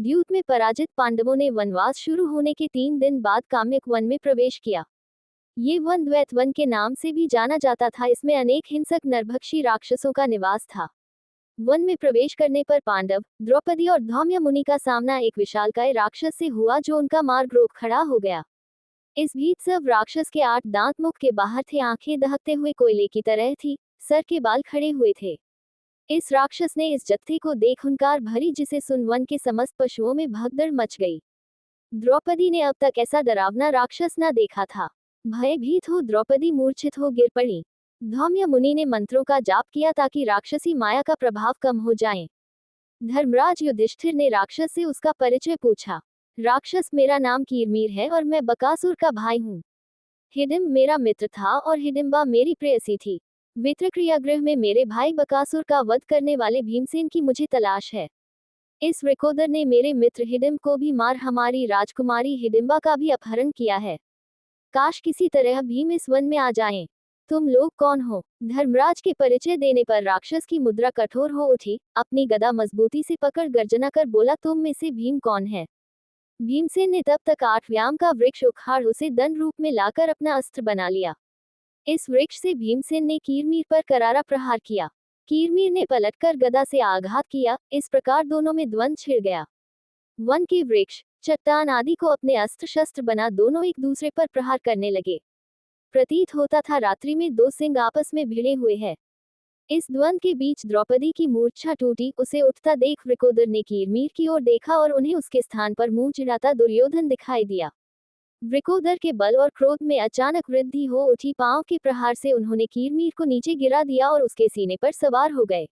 द्यूत में पराजित पांडवों ने वनवास शुरू होने के 3 दिन बाद काम्यक वन में प्रवेश किया। ये वन द्वैत वन के नाम से भी जाना जाता था। इसमें अनेक हिंसक नरभक्षी राक्षसों का निवास था। वन में प्रवेश करने पर पांडव, द्रौपदी और धौम्य मुनि का सामना एक विशालकाय राक्षस से हुआ जो उनका मार्ग रोक खड़ा हो गया। इस भीतसव राक्षस के 8 दांत मुख के बाहर थे, आंखें दहकते हुए कोयले की तरह थी, सर के बाल खड़े हुए थे। इस राक्षस ने इस जत्थे को देख हुंकार भरी जिसे सुन वन के समस्त पशुओं में भगदड़ मच गई। द्रौपदी ने अब तक ऐसा डरावना राक्षस न देखा था। भयभीत हो द्रौपदी मूर्छित हो गिर पड़ी। धौम्य मुनि ने मंत्रों का जाप किया ताकि राक्षसी माया का प्रभाव कम हो जाए। धर्मराज युधिष्ठिर ने राक्षस से उसका परिचय पूछा। राक्षस, मेरा नाम कीरमीर है और मैं बकासुर का भाई हूँ। हिडिंब मेरा मित्र था और हिडिंबा मेरी प्रेयसी थी। वित्रक्रियागृह में मेरे भाई बकासुर का वध करने वाले भीमसेन की मुझे तलाश है। इस वृकोदर ने मेरे मित्र हिडिंब को भी मार हमारी राजकुमारी हिडिंबा का भी अपहरण किया है। काश किसी तरह भीम इस वन में आ जाएं। तुम लोग कौन हो? धर्मराज के परिचय देने पर राक्षस की मुद्रा कठोर हो उठी, अपनी गदा मजबूती से पकड़ गर्जना कर बोला, तुम में से भीम कौन है? भीमसेन ने तब तक 8 व्याम का वृक्ष उखाड़ उसे दंड रूप में लाकर अपना अस्त्र बना लिया। इस वृक्ष से भीमसेन ने कीरमीर पर करारा प्रहार किया। कीरमीर ने पलटकर गदा से आघात किया। इस प्रकार दोनों में द्वंद्व छिड़ गया। वन के वृक्ष, चट्टान आदि को अपने अस्त्र शस्त्र बना दोनों एक दूसरे पर प्रहार करने लगे। प्रतीत होता था रात्रि में 2 सिंह आपस में भिड़े हुए हैं। इस द्वंद्व के बीच द्रौपदी की मूर्छा टूटी। उसे उठता देख वृकोदर ने कीरमीर की ओर देखा और उन्हें उसके स्थान पर मुंह चिढ़ाता दुर्योधन दिखाई दिया। वृकोदर के बल और क्रोध में अचानक वृद्धि हो उठी। पांव के प्रहार से उन्होंने कीरमीर को नीचे गिरा दिया और उसके सीने पर सवार हो गए।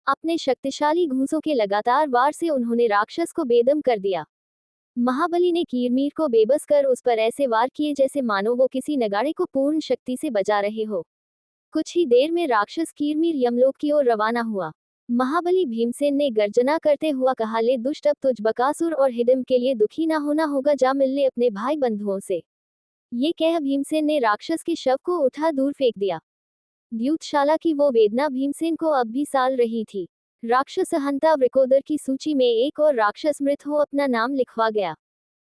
अपने शक्तिशाली घूंसों के लगातार वार से उन्होंने राक्षस को बेदम कर दिया। महाबली ने कीरमीर को बेबस कर उस पर ऐसे वार किए जैसे मानो वो किसी नगाड़े को पूर्ण शक्ति से बजा रहे हो। कुछ ही देर में राक्षस कीरमीर यमलोक की ओर रवाना हुआ। महाबली भीमसेन ने गर्जना करते हुआ कहा, ले दुष्ट, अब तुझ बकासुर और हिडिंब के लिए दुखी ना होना होगा, जा मिल ले अपने भाई बंधुओं से। ये कह भीमसेन ने राक्षस के शव को उठा दूर फेंक दिया। द्यूतशाला की वो वेदना भीमसेन को अब भी साल रही थी। राक्षस हंता वृकोदर की सूची में एक और राक्षस मृत हो अपना नाम लिखवा गया।